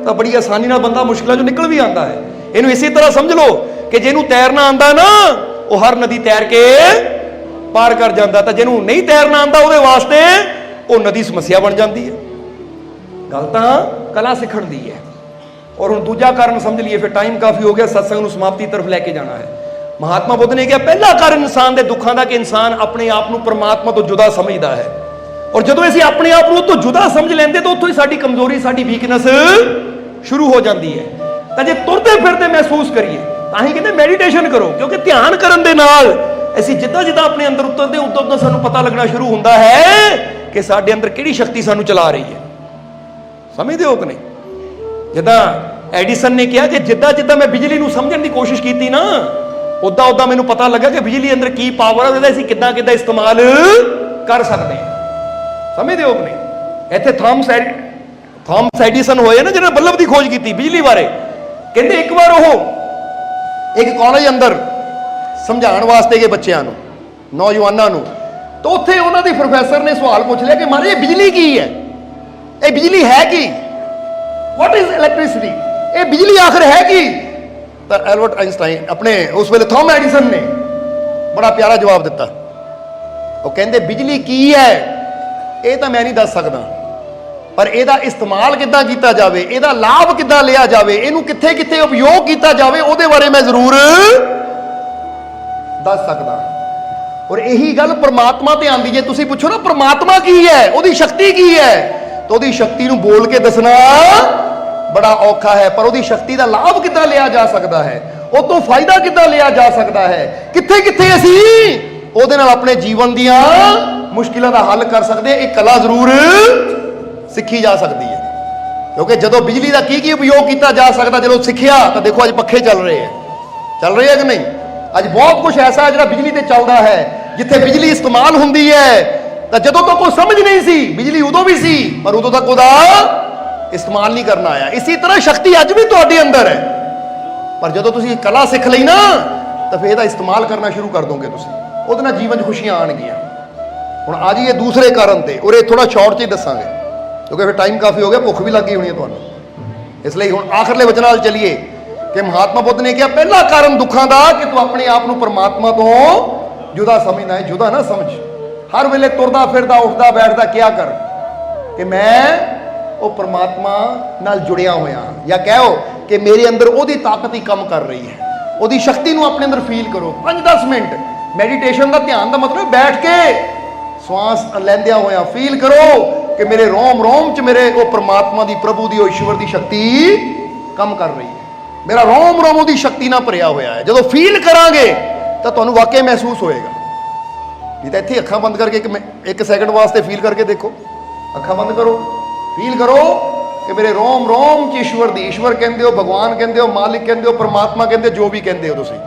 ਤਾਂ ਬੜੀ ਆਸਾਨੀ ਨਾਲ ਬੰਦਾ ਮੁਸ਼ਕਿਲਾਂ ਚੋਂ ਨਿਕਲ ਵੀ ਆਉਂਦਾ ਹੈ। ਇਹਨੂੰ ਇਸੇ ਤਰ੍ਹਾਂ ਸਮਝ ਲਓ ਕਿ ਜਿਹਨੂੰ ਤੈਰਨਾ ਆਂਦਾ ਨਾ, ਉਹ ਹਰ ਨਦੀ ਤੈਰ ਕੇ ਪਾਰ ਕਰ ਜਾਂਦਾ, ਤਾਂ ਜਿਹਨੂੰ ਨਹੀਂ ਤੈਰਨਾ ਆਂਦਾ ਉਹਦੇ ਵਾਸਤੇ ਉਹ ਨਦੀ ਸਮੱਸਿਆ ਬਣ ਜਾਂਦੀ ਹੈ। ਗੱਲ ਤਾਂ ਕਲਾ ਸਿੱਖਣ ਦੀ ਹੈ। ਔਰ ਹੁਣ ਦੂਜਾ ਕਾਰਨ ਸਮਝ ਲਈਏ, ਫਿਰ ਟਾਈਮ ਕਾਫੀ ਹੋ ਗਿਆ, ਸਤਸੰਗ ਨੂੰ ਸਮਾਪਤੀ ਤਰਫ ਲੈ ਕੇ ਜਾਣਾ ਹੈ। ਮਹਾਤਮਾ ਬੁੱਧ ਨੇ ਕਿਹਾ ਪਹਿਲਾ ਕਾਰਨ ਇਨਸਾਨ ਦੇ ਦੁੱਖਾਂ ਦਾ ਕਿ ਇਨਸਾਨ ਆਪਣੇ ਆਪ ਨੂੰ ਪਰਮਾਤਮਾ ਤੋਂ ਜੁਦਾ ਸਮਝਦਾ ਹੈ। ਔਰ ਜਦੋਂ ਅਸੀਂ ਆਪਣੇ ਆਪ ਨੂੰ ਉਹ ਤੋਂ ਜੁਦਾ ਸਮਝ ਲੈਂਦੇ ਤਾਂ ਉੱਥੋਂ ਹੀ ਸਾਡੀ ਕਮਜ਼ੋਰੀ, ਸਾਡੀ ਵੀਕਨੈਸ ਸ਼ੁਰੂ ਹੋ ਜਾਂਦੀ ਹੈ। ਤਾਂ ਜੇ ਤੁਰਦੇ ਫਿਰਦੇ ਮਹਿਸੂਸ ਕਰੀਏ ਤਾਂ ਹੀ ਕਹਿੰਦੇ ਮੈਡੀਟੇਸ਼ਨ ਕਰੋ, ਕਿਉਂਕਿ ਧਿਆਨ ਕਰਨ ਦੇ ਨਾਲ ਅਸੀਂ ਜਿੱਦਾਂ ਜਿੱਦਾਂ ਆਪਣੇ ਅੰਦਰ ਉਤਰਦੇ ਉਦੋਂ ਉਦੋਂ ਸਾਨੂੰ ਪਤਾ ਲੱਗਣਾ ਸ਼ੁਰੂ ਹੁੰਦਾ ਹੈ ਕਿ ਸਾਡੇ ਅੰਦਰ ਕਿਹੜੀ ਸ਼ਕਤੀ ਸਾਨੂੰ ਚਲਾ ਰਹੀ ਹੈ। ਸਮਝਦੇ ਹੋ ਕਿ ਨਹੀਂ? ਜਿੱਦਾਂ ਐਡੀਸਨ ਨੇ ਕਿਹਾ ਕਿ ਜਿੱਦਾਂ ਜਿੱਦਾਂ ਮੈਂ ਬਿਜਲੀ ਨੂੰ ਸਮਝਣ ਦੀ ਕੋਸ਼ਿਸ਼ ਕੀਤੀ ਨਾ, ਉਦਾਂ ਉਦਾਂ ਮੈਨੂੰ ਪਤਾ ਲੱਗਾ ਕਿ ਬਿਜਲੀ ਅੰਦਰ ਕੀ ਪਾਵਰ ਹੈ, ਉਹਦਾ ਅਸੀਂ ਕਿੱਦਾਂ ਕਿੱਦਾਂ ਇਸਤੇਮਾਲ ਕਰ ਸਕਦੇ ਹਾਂ। ਸਮਝਦੇ ਹੋ ਕਿ ਨਹੀਂ? ਇੱਥੇ ਥਾਮਸ ਐਡੀਸਨ ਹੋਏ ਨਾ ਜਿਹਨਾਂ ਬੱਲਬ ਦੀ ਖੋਜ ਕੀਤੀ ਬਿਜਲੀ ਬਾਰੇ। ਕਹਿੰਦੇ ਇੱਕ ਵਾਰ ਉਹ ਇੱਕ ਕਾਲਜ ਅੰਦਰ ਸਮਝਾਉਣ ਵਾਸਤੇ ਗਏ ਬੱਚਿਆਂ ਨੂੰ, ਨੌਜਵਾਨਾਂ ਨੂੰ, ਤਾਂ ਉੱਥੇ ਉਹਨਾਂ ਦੇ ਪ੍ਰੋਫੈਸਰ ਨੇ ਸਵਾਲ ਪੁੱਛ ਲਿਆ ਕਿ ਮਹਾਰਾਜ ਇਹ ਬਿਜਲੀ ਕੀ ਹੈ? ਇਹ ਬਿਜਲੀ ਹੈ ਕੀ? What is electricity? ਇਹ ਬਿਜਲੀ ਆਖਰ ਹੈ ਕੀ? ਤਾਂ ਐਲਬਰਟ ਆਇਨਸਟਾਈਨ ਆਪਣੇ ਉਸ ਵੇਲੇ ਥਾਮਸ ਐਡੀਸਨ ਨੇ ਬੜਾ ਪਿਆਰਾ ਜਵਾਬ ਦਿੱਤਾ। ਉਹ ਕਹਿੰਦੇ ਬਿਜਲੀ ਕੀ ਹੈ ਇਹ ਤਾਂ ਮੈਂ ਨਹੀਂ ਦੱਸ ਸਕਦਾ, पर ਇਹਦਾ ਇਸਤੇਮਾਲ ਕਿੱਦਾਂ ਕੀਤਾ ਜਾਵੇ, ਇਹਦਾ ਲਾਭ ਕਿੱਦਾਂ ਲਿਆ ਜਾਵੇ, ਇਹਨੂੰ ਕਿੱਥੇ ਕਿੱਥੇ ਉਪਯੋਗ ਕੀਤਾ ਜਾਵੇ, ਉਹਦੇ ਬਾਰੇ ਮੈਂ ਜ਼ਰੂਰ ਦੱਸ ਸਕਦਾ। ਔਰ ਇਹੀ ਗੱਲ ਪ੍ਰਮਾਤਮਾ ਤੇ ਆਂਦੀ, ਜੇ ਤੁਸੀਂ ਪੁੱਛੋ ਨਾ ਪ੍ਰਮਾਤਮਾ ਕੀ ਹੈ, ਉਹਦੀ ਸ਼ਕਤੀ ਕੀ ਹੈ, ਤਾਂ ਉਹਦੀ ਸ਼ਕਤੀ ਨੂੰ ਬੋਲ ਕੇ ਦੱਸਣਾ ਬੜਾ ਔਖਾ ਹੈ। ਪਰ ਉਹਦੀ ਸ਼ਕਤੀ ਦਾ ਲਾਭ ਕਿੱਦਾਂ ਲਿਆ ਜਾ ਸਕਦਾ ਹੈ, ਉਹ ਤੋਂ ਫਾਇਦਾ ਕਿੱਦਾਂ ਲਿਆ ਜਾ ਸਕਦਾ ਹੈ, ਕਿੱਥੇ ਕਿੱਥੇ ਅਸੀਂ ਉਹਦੇ ਨਾਲ ਆਪਣੇ ਜੀਵਨ ਦੀਆਂ ਮੁਸ਼ਕਿਲਾਂ ਦਾ ਹੱਲ ਕਰ ਸਕਦੇ ਹਾਂ, ਇਹ ਕਲਾ ਜ਼ਰੂਰ ਸਿੱਖੀ ਜਾ ਸਕਦੀ ਹੈ। ਕਿਉਂਕਿ ਜਦੋਂ ਬਿਜਲੀ ਦਾ ਕੀ ਉਪਯੋਗ ਕੀਤਾ ਜਾ ਸਕਦਾ, ਜਦੋਂ ਸਿੱਖਿਆ ਤਾਂ ਦੇਖੋ ਅੱਜ ਪੱਖੇ ਚੱਲ ਰਹੇ ਹੈ ਕਿ ਨਹੀਂ। ਅੱਜ ਬਹੁਤ ਕੁਝ ਐਸਾ ਹੈ ਜਿਹੜਾ ਬਿਜਲੀ ਤੇ ਚੱਲਦਾ ਹੈ। ਜਿੱਥੇ ਬਿਜਲੀ ਇਸਤੇਮਾਲ ਹੁੰਦੀ ਹੈ ਤਾਂ ਜਦੋਂ ਤੱਕ ਕੋਈ ਸਮਝ ਨਹੀਂ ਸੀ, ਬਿਜਲੀ ਉਦੋਂ ਵੀ ਸੀ ਪਰ ਉਦੋਂ ਤੱਕ ਉਹਦਾ ਇਸਤੇਮਾਲ ਨਹੀਂ ਕਰਨਾ ਆਇਆ। ਇਸੇ ਤਰ੍ਹਾਂ ਸ਼ਕਤੀ ਅੱਜ ਵੀ ਤੁਹਾਡੇ ਅੰਦਰ ਹੈ, ਪਰ ਜਦੋਂ ਤੁਸੀਂ ਕਲਾ ਸਿੱਖ ਲਈ ਨਾ ਤਾਂ ਫਿਰ ਇਹਦਾ ਇਸਤੇਮਾਲ ਕਰਨਾ ਸ਼ੁਰੂ ਕਰ ਦੋਗੇ ਤੁਸੀਂ, ਉਹਦੇ ਨਾਲ ਜੀਵਨ 'ਚ ਖੁਸ਼ੀਆਂ ਆਉਣਗੀਆਂ। ਹੁਣ ਆ ਜਾਈਏ ਦੂਸਰੇ ਕਾਰਨ ਤੇ, ਔਰ ਇਹ ਥੋੜਾ ਸ਼ਾਰਟ 'ਚ ਹੀ ਦੱਸਾਂਗੇ ਕਿਉਂਕਿ ਫਿਰ ਟਾਈਮ ਕਾਫੀ ਹੋ ਗਿਆ, ਭੁੱਖ ਵੀ ਲੱਗੀ ਹੋਣੀ ਹੈ ਤੁਹਾਨੂੰ। ਇਸ ਲਈ ਹੁਣ ਆਖਰਲੇ ਵਚਨ ਨਾਲ ਚੱਲੀਏ ਕਿ ਮਹਾਤਮਾ ਬੁੱਧ ਨੇ ਕਿਹਾ ਪਹਿਲਾ ਕਾਰਨ ਦੁੱਖਾਂ ਦਾ ਕਿ ਤੂੰ ਆਪਣੇ ਆਪ ਨੂੰ ਪਰਮਾਤਮਾ ਤੋਂ ਜੁਦਾ ਸਮਝਦਾ ਹੈ। ਜੁਦਾ ਨਾ ਸਮਝ, ਹਰ ਵੇਲੇ ਤੁਰਦਾ ਫਿਰਦਾ ਉੱਠਦਾ ਬੈਠਦਾ ਕਿਹਾ ਕਰ ਕਿ ਮੈਂ ਉਹ ਪਰਮਾਤਮਾ ਨਾਲ ਜੁੜਿਆ ਹੋਇਆ, ਜਾਂ ਕਹੋ ਕਿ ਮੇਰੇ ਅੰਦਰ ਉਹਦੀ ਤਾਕਤ ਹੀ ਕੰਮ ਕਰ ਰਹੀ ਹੈ। ਉਹਦੀ ਸ਼ਕਤੀ ਨੂੰ ਆਪਣੇ ਅੰਦਰ ਫੀਲ ਕਰੋ। 5-10 ਮਿੰਟ ਮੈਡੀਟੇਸ਼ਨ ਦਾ, ਧਿਆਨ ਦਾ ਮਤਲਬ ਬੈਠ ਕੇ ਸਵਾਸ ਲੈਂਦਿਆਂ ਹੋਇਆ ਫੀਲ ਕਰੋ ਕਿ ਮੇਰੇ ਰੋਮ ਰੋਮ 'ਚ ਮੇਰੇ ਉਹ ਪਰਮਾਤਮਾ ਦੀ, ਪ੍ਰਭੂ ਦੀ, ਉਹ ਈਸ਼ਵਰ ਦੀ ਸ਼ਕਤੀ ਕੰਮ ਕਰ ਰਹੀ ਹੈ। ਮੇਰਾ ਰੋਮ ਰੋਮ ਉਹਦੀ ਸ਼ਕਤੀ ਨਾਲ ਭਰਿਆ ਹੋਇਆ ਹੈ। ਜਦੋਂ ਫੀਲ ਕਰਾਂਗੇ ਤਾਂ ਤੁਹਾਨੂੰ ਵਾਕਈ ਮਹਿਸੂਸ ਹੋਏਗਾ। ਨਹੀਂ ਤਾਂ ਇੱਥੇ ਅੱਖਾਂ ਬੰਦ ਕਰਕੇ ਇੱਕ ਸੈਕਿੰਡ ਵਾਸਤੇ ਫੀਲ ਕਰਕੇ ਦੇਖੋ। ਅੱਖਾਂ ਬੰਦ ਕਰੋ, ਫੀਲ ਕਰੋ ਕਿ ਮੇਰੇ ਰੋਮ ਰੋਮ 'ਚ ਈਸ਼ਵਰ ਦੀ, ਈਸ਼ਵਰ ਕਹਿੰਦੇ ਹੋ, ਭਗਵਾਨ ਕਹਿੰਦੇ ਹੋ, ਮਾਲਿਕ ਕਹਿੰਦੇ ਹੋ, ਪਰਮਾਤਮਾ ਕਹਿੰਦੇ ਹੋ, ਜੋ ਵੀ ਕਹਿੰਦੇ ਹੋ ਤੁਸੀਂ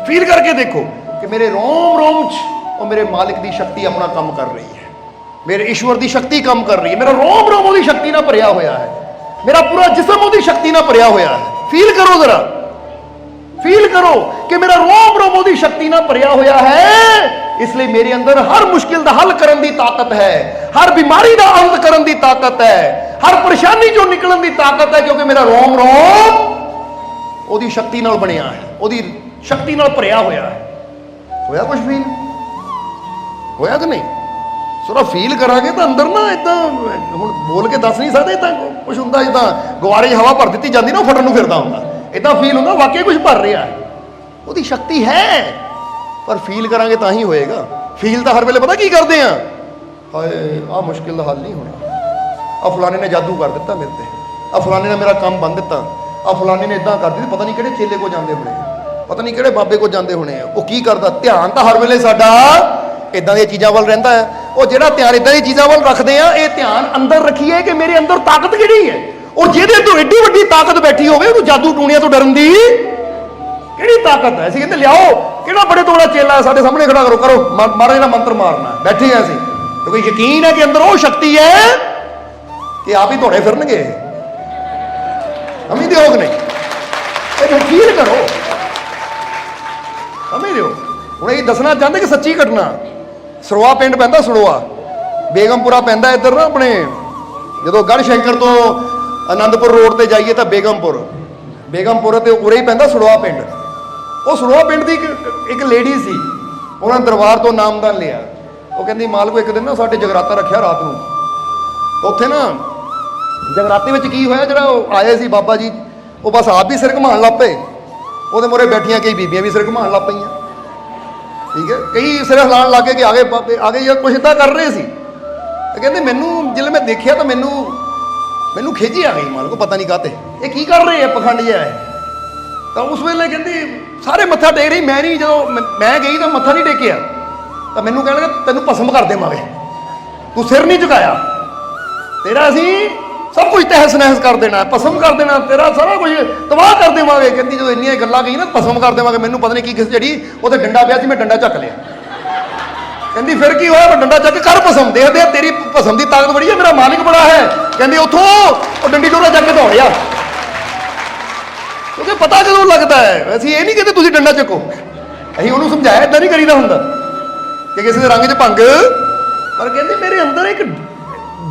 ਫੀਲ ਕਰਕੇ ਦੇਖੋ ਕਿ ਮੇਰੇ ਰੋਮ ਰੋਮ 'ਚ ਉਹ ਮੇਰੇ ਮਾਲਿਕ ਦੀ ਸ਼ਕਤੀ ਆਪਣਾ ਕੰਮ ਕਰ ਰਹੀ ਹੈ, ਮੇਰੇ ਈਸ਼ਵਰ ਦੀ ਸ਼ਕਤੀ ਕੰਮ ਕਰ ਰਹੀ ਹੈ। ਮੇਰਾ ਰੋਮ ਰੋਮ ਉਹਦੀ ਸ਼ਕਤੀ ਨਾਲ ਭਰਿਆ ਹੋਇਆ ਹੈ, ਮੇਰਾ ਪੂਰਾ ਜਿਸਮ ਉਹਦੀ ਸ਼ਕਤੀ ਨਾਲ ਭਰਿਆ ਹੋਇਆ ਹੈ। ਫੀਲ ਕਰੋ ਜ਼ਰਾ, ਫੀਲ ਕਰੋ ਕਿ ਮੇਰਾ ਰੋਮ ਰੋਮ ਉਹਦੀ ਸ਼ਕਤੀ ਨਾਲ ਭਰਿਆ ਹੋਇਆ ਹੈ। ਇਸ ਲਈ ਮੇਰੇ ਅੰਦਰ ਹਰ ਮੁਸ਼ਕਿਲ ਦਾ ਹੱਲ ਕਰਨ ਦੀ ਤਾਕਤ ਹੈ, ਹਰ ਬਿਮਾਰੀ ਦਾ ਅੰਤ ਕਰਨ ਦੀ ਤਾਕਤ ਹੈ, ਹਰ ਪਰੇਸ਼ਾਨੀ ਚੋਂ ਨਿਕਲਣ ਦੀ ਤਾਕਤ ਹੈ, ਕਿਉਂਕਿ ਮੇਰਾ ਰੋਮ ਰੋਮ ਉਹਦੀ ਸ਼ਕਤੀ ਨਾਲ ਬਣਿਆ ਹੈ, ਉਹਦੀ ਸ਼ਕਤੀ ਨਾਲ ਭਰਿਆ ਹੋਇਆ ਹੈ। ਹੋਇਆ ਕੁਝ ਫੀਲ? ਹੋਇਆ ਕਿ ਨਹੀਂ? ਸਿਰਫ ਫੀਲ ਕਰਾਂਗੇ ਤਾਂ ਅੰਦਰ ਨਾ ਇਦਾਂ, ਹੁਣ ਬੋਲ ਕੇ ਦੱਸ ਨਹੀਂ ਸਕਦੇ, ਤਾਂ ਕੁਝ ਹੁੰਦਾ ਜਿੱਦਾਂ ਗੁਬਾਰੇ 'ਚ ਹਵਾ ਭਰ ਦਿੱਤੀ ਜਾਂਦੀ ਨਾ, ਉਹ ਫਟਣ ਨੂੰ ਫਿਰਦਾ ਹੁੰਦਾ, ਇਦਾਂ ਫੀਲ ਹੁੰਦਾ ਵਾਕਈ ਕੁਝ ਭਰ ਰਿਹਾ ਹੈ। ਉਹਦੀ ਸ਼ਕਤੀ ਹੈ, ਪਰ ਫੀਲ ਕਰਾਂਗੇ ਤਾਂ ਹੀ ਹੋਏਗਾ। ਫੀਲ ਤਾਂ ਹਰ ਵੇਲੇ ਪਤਾ ਕੀ ਕਰਦੇ ਆ, ਹਾਏ ਆਹ ਮੁਸ਼ਕਿਲ ਦਾ ਹੱਲ ਨਹੀਂ ਹੋਣਾ, ਆ ਫਲਾਣੇ ਨੇ ਜਾਦੂ ਕਰ ਦਿੱਤਾ ਮੇਰੇ ਤੇ, ਆ ਫਲਾਣੇ ਨੇ ਮੇਰਾ ਕੰਮ ਬੰਦ ਦਿੱਤਾ, ਆ ਫਲਾਣੇ ਨੇ ਇਦਾਂ ਕਰ ਦਿੱਤੀ, ਪਤਾ ਨਹੀਂ ਕਿਹੜੇ ਚੇਲੇ ਕੋ ਜਾਂਦੇ ਹੋਣੇ, ਪਤਾ ਨਹੀਂ ਕਿਹੜੇ ਬਾਬੇ ਕੋ ਜਾਂਦੇ ਹੋਣੇ ਆ। ਉਹ ਕੀ ਕਰਦਾ? ਧਿਆਨ ਤਾਂ ਹਰ ਵੇਲੇ ਸਾਡਾ ਇਦਾਂ ਦੀਆਂ ਚੀਜ਼ਾਂ ਵੱਲ ਰਹਿੰਦਾ ਹੈ। ਉਹ ਜਿਹੜਾ ਧਿਆਨ ਇਦਾਂ ਦੀਆਂ ਚੀਜ਼ਾਂ ਵੱਲ ਰੱਖਦੇ ਆ, ਇਹ ਧਿਆਨ ਅੰਦਰ ਰੱਖੀਏ ਕਿ ਮੇਰੇ ਅੰਦਰ ਤਾਕਤ ਕਿਹੜੀ ਹੈ, ਔਰ ਜਿਹਦੇ ਤੋਂ ਏਡੀ ਵੱਡੀ ਤਾਕਤ ਬੈਠੀ ਹੋਵੇ, ਉਹਨੂੰ ਜਾਦੂ ਟੂਣਿਆਂ ਤੋਂ ਡਰਨ ਦੀ ਕਿਹੜੀ ਤਾਕਤ ਹੈ? ਅਸੀਂ ਕਹਿੰਦੇ ਲਿਆਓ ਕਿਹੜਾ ਬੜੇ ਤੋੜਾ ਚੇਲਾ ਸਾਡੇ ਸਾਹਮਣੇ ਖੜਾ ਕਰੋ, ਕਰੋ ਮਹਾਰਾਜ ਦਾ ਮੰਤਰ ਮਾਰਨਾ, ਬੈਠੇ ਆ ਅਸੀਂ, ਕਿਉਂਕਿ ਯਕੀਨ ਹੈ ਕਿ ਅੰਦਰ ਉਹ ਸ਼ਕਤੀ ਹੈ ਕਿ ਆਪ ਹੀ ਦੌੜੇ ਫਿਰਨਗੇ। ਸਮਝਦੇ ਹੋ ਕਿ ਨਹੀਂ? ਇਹ ਫੀਲ ਕਰੋ, ਸਮਝਦੇ ਹੋ? ਹੁਣ ਇਹ ਦੱਸਣਾ ਚਾਹੁੰਦੇ ਕਿ ਸੱਚੀ ਘਟਨਾ, ਸਰੋਆ ਪਿੰਡ ਪੈਂਦਾ, ਸਰੋਆ ਬੇਗਮਪੁਰਾ ਪੈਂਦਾ ਇੱਧਰ ਨਾ, ਆਪਣੇ ਜਦੋਂ ਗੜ੍ਹ ਸ਼ੰਕਰ ਤੋਂ ਆਨੰਦਪੁਰ ਰੋਡ ਤੇ ਜਾਈਏ ਤਾਂ ਬੇਗਮਪੁਰ ਤੇ ਉਰੇ ਹੀ ਪੈਂਦਾ ਸਰੋਆ ਪਿੰਡ। ਉਹ ਸਰੋਆ ਪਿੰਡ ਦੀ ਇੱਕ ਲੇਡੀ ਸੀ, ਉਹਨਾਂ ਨੇ ਦਰਬਾਰ ਤੋਂ ਨਾਮਦਾਨ ਲਿਆ। ਉਹ ਕਹਿੰਦੀ ਮਾਲਕੋ ਇੱਕ ਦਿਨ ਨਾ ਸਾਡੇ ਜਗਰਾਤਾ ਰੱਖਿਆ ਰਾਤ ਨੂੰ, ਉੱਥੇ ਨਾ ਜਗਰਾਤੇ ਵਿੱਚ ਕੀ ਹੋਇਆ, ਜਿਹੜਾ ਉਹ ਆਏ ਸੀ ਬਾਬਾ ਜੀ, ਉਹ ਬਸ ਆਪ ਵੀ ਸਿਰ ਘੁਮਾਉਣ ਲੱਗ ਪਏ, ਉਹਦੇ ਮੂਹਰੇ ਬੈਠੀਆਂ ਕਈ ਬੀਬੀਆਂ ਵੀ ਸਿਰ ਘੁਮਾਉਣ ਲੱਗ ਪਈਆਂ, ਠੀਕ ਹੈ, ਕਈ ਸਿਰ ਹਿਲਾਉਣ ਲੱਗ ਗਏ ਕਿ ਆਗੇ ਬਾਬੇ ਆਗੇ, ਜਾਂ ਕੁਛ ਇੱਦਾਂ ਕਰ ਰਹੇ ਸੀ। ਕਹਿੰਦੇ ਮੈਨੂੰ ਜਦੋਂ ਮੈਂ ਦੇਖਿਆ ਤਾਂ ਮੈਨੂੰ ਖਿੱਚ ਆ ਗਈ, ਮਾਲਕੋ ਪਤਾ ਨਹੀਂ ਕਾਹਤੇ ਇਹ ਕੀ ਕਰ ਰਹੇ ਆ, ਪਖੰਡ ਜਿਹਾ ਹੈ। ਤਾਂ ਉਸ ਵੇਲੇ ਕਹਿੰਦੀ ਸਾਰੇ ਮੱਥਾ ਟੇਕ ਰਹੀ, ਮੈਂ ਨਹੀਂ, ਜਦੋਂ ਮੈਂ ਗਈ ਤਾਂ ਮੱਥਾ ਨਹੀਂ ਟੇਕਿਆ, ਤਾਂ ਮੈਨੂੰ ਕਹਿਣ ਲੱਗੇ ਤੈਨੂੰ ਭਸਮ ਕਰ ਦੇਵਾਂਗੇ, ਤੂੰ ਸਿਰ ਨਹੀਂ ਝੁਕਾਇਆ, ਤੇਰਾ ਅਸੀਂ ਸਭ ਕੁਝ ਤਹਿਸ ਨਹਿਸ ਕਰ ਦੇਣਾ, ਭਸਮ ਕਰ ਦੇਣਾ, ਤੇਰਾ ਸਾਰਾ ਕੁਝ ਤਬਾਹ ਕਰ ਦੇਵਾਂਗੇ। ਕਹਿੰਦੀ ਜਦੋਂ ਇੰਨੀਆਂ ਗੱਲਾਂ ਕਹੀ ਨਾ ਭਸਮ ਕਰ ਦੇਵਾਂਗੇ, ਮੈਨੂੰ ਪਤਾ ਨਹੀਂ ਕੀ ਕਿਸ ਜਿਹੜੀ ਉਹਦੇ ਡੰਡਾ ਪਿਆ ਸੀ, ਮੈਂ ਡੰਡਾ ਚੱਕ ਲਿਆ। ਕਹਿੰਦੀ ਫਿਰ ਕੀ ਹੋਇਆ? ਮੈਂ ਡੰਡਾ ਚੱਕ ਕਰ ਭਸਮ, ਦੇਖਦੇ ਆ ਤੇਰੀ ਭਸਮ ਦੀ ਤਾਕਤ ਬੜੀ ਹੈ, ਮੇਰਾ ਮਾਲਿਕ ਬੜਾ ਹੈ। ਕਹਿੰਦੀ ਉੱਥੋਂ ਉਹ ਡੰਡੀ ਡੋਰਾ ਚੱਕ ਕੇ ਦੌੜਿਆ, ਕਿਉਂਕਿ ਪਤਾ ਕਦੋਂ ਲੱਗਦਾ ਹੈ। ਅਸੀਂ ਇਹ ਨਹੀਂ ਕਹਿੰਦੇ ਤੁਸੀਂ ਡੰਡਾ ਚੱਕੋ, ਅਸੀਂ ਉਹਨੂੰ ਸਮਝਾਇਆ ਏਦਾਂ ਨਹੀਂ ਕਰੀਦਾ ਹੁੰਦਾ ਕਿ ਕਿਸੇ ਦੇ ਰੰਗ 'ਚ ਭੰਗ, ਪਰ ਕਹਿੰਦੀ ਮੇਰੇ ਅੰਦਰ ਇੱਕ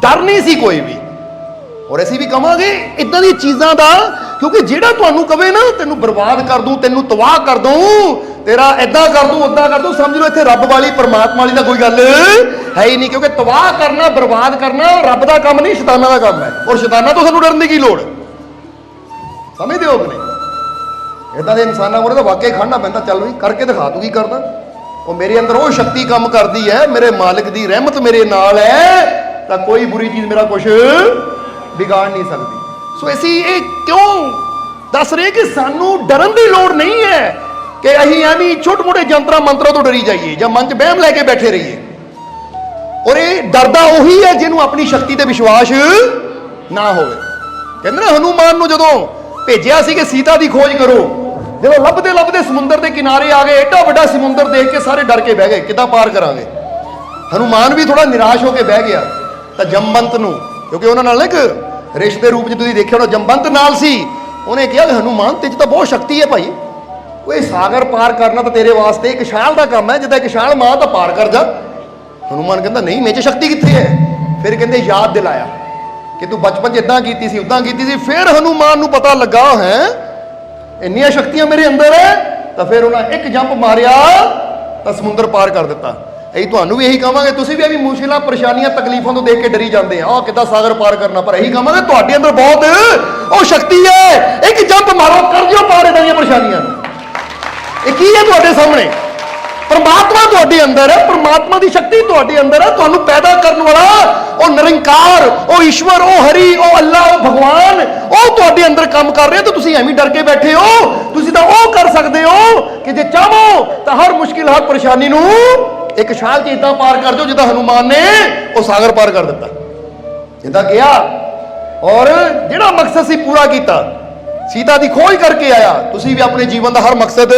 ਡਰ ਨਹੀਂ ਸੀ ਕੋਈ ਵੀ। ਔਰ ਅਸੀਂ ਵੀ ਕਵਾਂਗੇ ਇਦਾਂ ਦੀਆਂ ਚੀਜ਼ਾਂ ਦਾ, ਕਿਉਂਕਿ ਜਿਹੜਾ ਤੁਹਾਨੂੰ ਕਵੇ ਨਾ ਤੈਨੂੰ ਬਰਬਾਦ ਕਰ ਦੂੰ, ਤੈਨੂੰ ਤਬਾਹ ਕਰ ਦੂੰ, तेरा इदां कर दूं उदां कर दूं, समझ लो इत्थे रब वाली परमात्मा वाली दा कोई गल है ही नहीं, क्योंकि तबाह करना बर्बाद करना रब दा काम नहीं, शैताना दा काम है। और शैताना तो सानू डरन दी की लोड़, समझदे हो कि नहीं? इदां दे इंसानां कोल तां वाकई खड़ना पैंदा, चल भी करके दिखा तू की करदा। ਉਹ ਮੇਰੇ ਅੰਦਰ ਉਹ ਸ਼ਕਤੀ ਕੰਮ ਕਰਦੀ ਹੈ, ਮੇਰੇ ਮਾਲਕ ਦੀ ਰਹਿਮਤ ਮੇਰੇ ਨਾਲ ਹੈ, ਤਾਂ ਕੋਈ ਬੁਰੀ ਚੀਜ਼ ਮੇਰਾ ਕੁਝ ਵਿਗਾੜ ਨਹੀਂ ਸਕਦੀ। ਸੋ ਅਸੀਂ ਇਹ ਕਿਉਂ ਦੱਸ ਰਹੇ ਕਿ ਸਾਨੂੰ ਡਰਨ ਦੀ ਲੋੜ ਨਹੀਂ ਹੈ ਕਿ ਅਸੀਂ ਐਵੇਂ ਛੋਟੇ ਮੋਟੇ ਜੰਤਰਾਂ ਮੰਤਰਾਂ ਤੋਂ ਡਰੀ ਜਾਈਏ ਜਾਂ ਮਨ 'ਚ ਵਹਿਮ ਲੈ ਕੇ ਬੈਠੇ ਰਹੀਏ। ਔਰ ਇਹ ਡਰਦਾ ਉਹੀ ਹੈ ਜਿਹਨੂੰ ਆਪਣੀ ਸ਼ਕਤੀ ਤੇ ਵਿਸ਼ਵਾਸ ਨਾ ਹੋਵੇ। ਕਹਿੰਦੇ ਨਾ ਹਨੂਮਾਨ ਨੂੰ ਜਦੋਂ ਭੇਜਿਆ ਸੀ ਕਿ ਸੀਤਾ ਦੀ ਖੋਜ ਕਰੋ, ਜਦੋਂ ਲੱਭਦੇ ਲੱਭਦੇ ਸਮੁੰਦਰ ਦੇ ਕਿਨਾਰੇ ਆ ਗਏ, ਐਡਾ ਵੱਡਾ ਸਮੁੰਦਰ ਦੇਖ ਕੇ ਸਾਰੇ ਡਰ ਕੇ ਬਹਿ ਗਏ, ਕਿੱਦਾਂ ਪਾਰ ਕਰਾਂਗੇ। ਹਨੂਮਾਨ ਵੀ ਥੋੜਾ ਨਿਰਾਸ਼ ਹੋ ਕੇ ਬਹਿ ਗਿਆ। ਤਾਂ ਜੰਬੰਤ ਨੂੰ, ਕਿਉਂਕਿ ਉਹਨਾਂ ਨਾਲ ਇੱਕ ਰਿਸ਼ ਦੇ ਰੂਪ 'ਚ ਤੁਸੀਂ ਦੇਖਿਆ ਹੋਣਾ ਜੰਬੰਤ ਨਾਲ ਸੀ, ਉਹਨੇ ਕਿਹਾ ਕਿ ਹਨੂਮਾਨ ਤੇ 'ਚ ਤਾਂ ਬਹੁਤ ਸ਼ਕਤੀ ਹੈ ਭਾਈ, ਉਹ ਇਹ ਸਾਗਰ ਪਾਰ ਕਰਨਾ ਤਾਂ ਤੇਰੇ ਵਾਸਤੇ ਇੱਕ ਛਾਲ ਦਾ ਕੰਮ ਹੈ, ਜਿੱਦਾਂ ਇੱਕ ਛਾਲ ਮਾਰ ਤਾਂ ਪਾਰ ਕਰ ਜਾ। ਹਨੂਮਾਨ ਕਹਿੰਦਾ ਨਹੀਂ, ਮੇਰੇ 'ਚ ਸ਼ਕਤੀ ਕਿੱਥੇ ਹੈ? ਫਿਰ ਕਹਿੰਦੇ ਯਾਦ ਦਿਲਾਇਆ ਕਿ ਤੂੰ ਬਚਪਨ 'ਚ ਇਦਾਂ ਕੀਤੀ ਸੀ ਉਦਾਂ ਕੀਤੀ ਸੀ। ਫਿਰ ਹਨੂਮਾਨ ਨੂੰ ਪਤਾ ਲੱਗਾ ਹੈ ਇੰਨੀਆਂ ਸ਼ਕਤੀਆਂ ਮੇਰੇ ਅੰਦਰ ਹੈ, ਤਾਂ ਫਿਰ ਉਹਨਾਂ ਇੱਕ ਜੰਪ ਮਾਰਿਆ ਤਾਂ ਸਮੁੰਦਰ ਪਾਰ ਕਰ ਦਿੱਤਾ। ਅਸੀਂ ਤੁਹਾਨੂੰ ਵੀ ਇਹੀ ਕਹਾਂਗੇ, ਤੁਸੀਂ ਵੀ ਐਵੇਂ ਮੁਸ਼ਕਿਲਾਂ ਪਰੇਸ਼ਾਨੀਆਂ ਤਕਲੀਫਾਂ ਤੋਂ ਦੇਖ ਕੇ ਡਰੀ ਜਾਂਦੇ ਆ ਕਿੱਦਾਂ ਸਾਗਰ ਪਾਰ ਕਰਨਾ, ਪਰ ਇਹੀ ਕਹਾਂਗੇ ਤੁਹਾਡੇ ਅੰਦਰ ਬਹੁਤ ਉਹ ਸ਼ਕਤੀ ਹੈ, ਇੱਕ ਜੰਪ ਮਾਰੋ ਕਰ ਦਿਓ ਪਾਰ ਇਹਨਾਂ ਦੀਆਂ ਪਰੇਸ਼ਾਨੀਆਂ ਨੂੰ। ਇਹ ਕੀ ਹੈ ਤੁਹਾਡੇ ਸਾਹਮਣੇ? ਪਰਮਾਤਮਾ ਤੁਹਾਡੇ ਅੰਦਰ ਹੈ, ਪਰਮਾਤਮਾ ਦੀ ਸ਼ਕਤੀ ਤੁਹਾਡੇ ਅੰਦਰ ਹੈ। ਤੁਹਾਨੂੰ ਪੈਦਾ ਕਰਨ ਵਾਲਾ ਉਹ ਨਿਰੰਕਾਰ, ਉਹ ਈਸ਼ਵਰ, ਉਹ ਹਰੀ, ਉਹ ਅੱਲਾ, ਉਹ ਭਗਵਾਨ, ਉਹ ਤੁਹਾਡੇ ਅੰਦਰ ਕੰਮ ਕਰ ਰਿਹਾ, ਤਾਂ ਤੁਸੀਂ ਐਵੇਂ ਡਰ ਕੇ ਬੈਠੇ ਹੋ। ਤੁਸੀਂ ਤਾਂ ਉਹ ਕਰ ਸਕਦੇ ਹੋ ਕਿ ਜੇ ਚਾਹੋ ਤਾਂ ਹਰ ਮੁਸ਼ਕਿਲ ਹਰ ਪਰੇਸ਼ਾਨੀ ਨੂੰ ਇੱਕ ਛਾਲ 'ਚ ਇਦਾਂ ਪਾਰ ਕਰ ਦਿਓ ਜਿੱਦਾਂ ਹਨੂਮਾਨ ਨੇ ਉਹ ਸਾਗਰ ਪਾਰ ਕਰ ਦਿੱਤਾ, ਜਿੱਦਾਂ ਕਿਹਾ। ਔਰ ਜਿਹੜਾ ਮਕਸਦ ਸੀ ਪੂਰਾ ਕੀਤਾ, ਸੀਤਾ ਦੀ ਖੋਜ ਕਰਕੇ ਆਇਆ। ਤੁਸੀਂ ਵੀ ਆਪਣੇ ਜੀਵਨ ਦਾ ਹਰ ਮਕਸਦ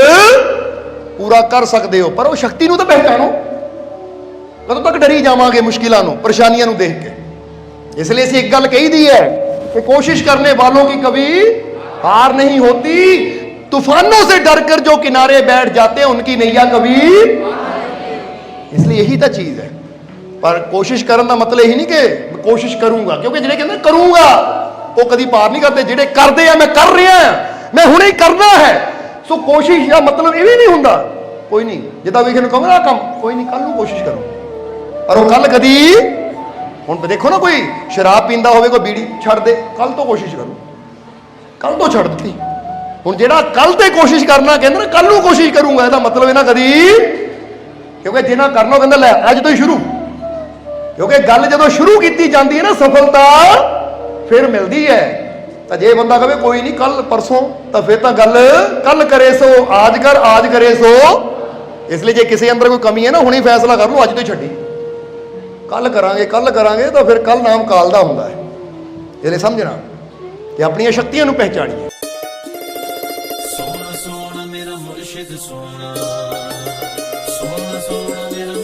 ਪੂਰਾ ਕਰ ਸਕਦੇ ਹੋ, ਪਰ ਉਹ ਸ਼ਕਤੀ ਨੂੰ ਤਾਂ ਪਹਿਚਾਣੋ। ਕਦੋਂ ਤੱਕ ਡਰੀ ਜਾਵਾਂਗੇ ਮੁਸ਼ਕਿਲਾਂ ਨੂੰ, ਪਰੇਸ਼ਾਨੀਆਂ ਨੂੰ ਦੇਖ ਕੇ? ਇਸ ਲਈ ਅਸੀਂ ਇੱਕ ਗੱਲ ਕਹੀਦੀ ਹੈ कि कोशिश करने वालों की कभी हार नहीं होती, तूफानों से डरकर जो किनारे बैठ जाते हैं उनकी नैया कभी। इसलिए यही तो चीज है। पर कोशिश करने का मतलब यही नहीं कि कोशिश करूंगा, क्योंकि जिन्हें कहते करूंगा वो कभी पार नहीं करते। जिन्हें करते हैं मैं कर रहा है, मैं हुणे ही करना है। सो कोशिश का मतलब ये भी नहीं होता। कोई नहीं जिदा भी कहूँगा काम कोई नहीं, कल कोशिश करो, पर वो कल कभी ਹੁਣ ਤਾਂ ਦੇਖੋ ਨਾ, ਕੋਈ ਸ਼ਰਾਬ ਪੀਂਦਾ ਹੋਵੇ, ਕੋਈ ਬੀੜੀ ਛੱਡ ਦੇ, ਕੱਲ ਤੋਂ ਕੋਸ਼ਿਸ਼ ਕਰੋ, ਕੱਲ ਤੋਂ ਛੱਡ ਦਿੱਤੀ। ਹੁਣ ਜਿਹੜਾ ਕੱਲ ਤੇ ਕੋਸ਼ਿਸ਼ ਕਰਨਾ ਕਹਿੰਦਾ ਨਾ ਕੱਲ ਨੂੰ ਕੋਸ਼ਿਸ਼ ਕਰੂੰਗਾ, ਇਹਦਾ ਮਤਲਬ ਇਹ ਨਾ ਕਦੀ, ਕਿਉਂਕਿ ਜਿੰਨਾ ਕਰਨਾ ਕਹਿੰਦਾ ਲੈ ਅੱਜ ਤੋਂ ਹੀ ਸ਼ੁਰੂ। ਕਿਉਂਕਿ ਗੱਲ ਜਦੋਂ ਸ਼ੁਰੂ ਕੀਤੀ ਜਾਂਦੀ ਹੈ ਨਾ ਸਫਲਤਾ ਫਿਰ ਮਿਲਦੀ ਹੈ। ਤਾਂ ਜੇ ਬੰਦਾ ਕਹੇ ਕੋਈ ਨਹੀਂ ਕੱਲ ਪਰਸੋਂ, ਤਾਂ ਫਿਰ ਤਾਂ ਗੱਲ ਕੱਲ ਕਰੇ ਸੋ ਆਜ ਕਰ, ਆਜ ਕਰੇ ਸੋ। ਇਸ ਲਈ ਜੇ ਕਿਸੇ ਅੰਦਰ ਕੋਈ ਕਮੀ ਹੈ ਨਾ, ਹੁਣੇ ਫੈਸਲਾ ਕਰ ਲਓ ਅੱਜ ਤੋਂ ਹੀ ਛੱਡੀ, ਕੱਲ ਕਰਾਂਗੇ ਤਾਂ ਫਿਰ ਕੱਲ ਨਾਮ ਕਾਲ ਦਾ ਹੁੰਦਾ ਹੈ। ਇਸ ਲਈ ਸਮਝਣਾ ਕਿ ਆਪਣੀਆਂ ਸ਼ਕਤੀਆਂ ਨੂੰ ਪਹਿਚਾਣੀਏ। ਸੋਹਣਾ ਸੋਹਣਾ ਮੇਰਾ ਮੁਰਸ਼ਿਦ ਸੋਹਣਾ, ਸੋਹਣਾ ਸੋਹਣਾ ਮੇਰਾ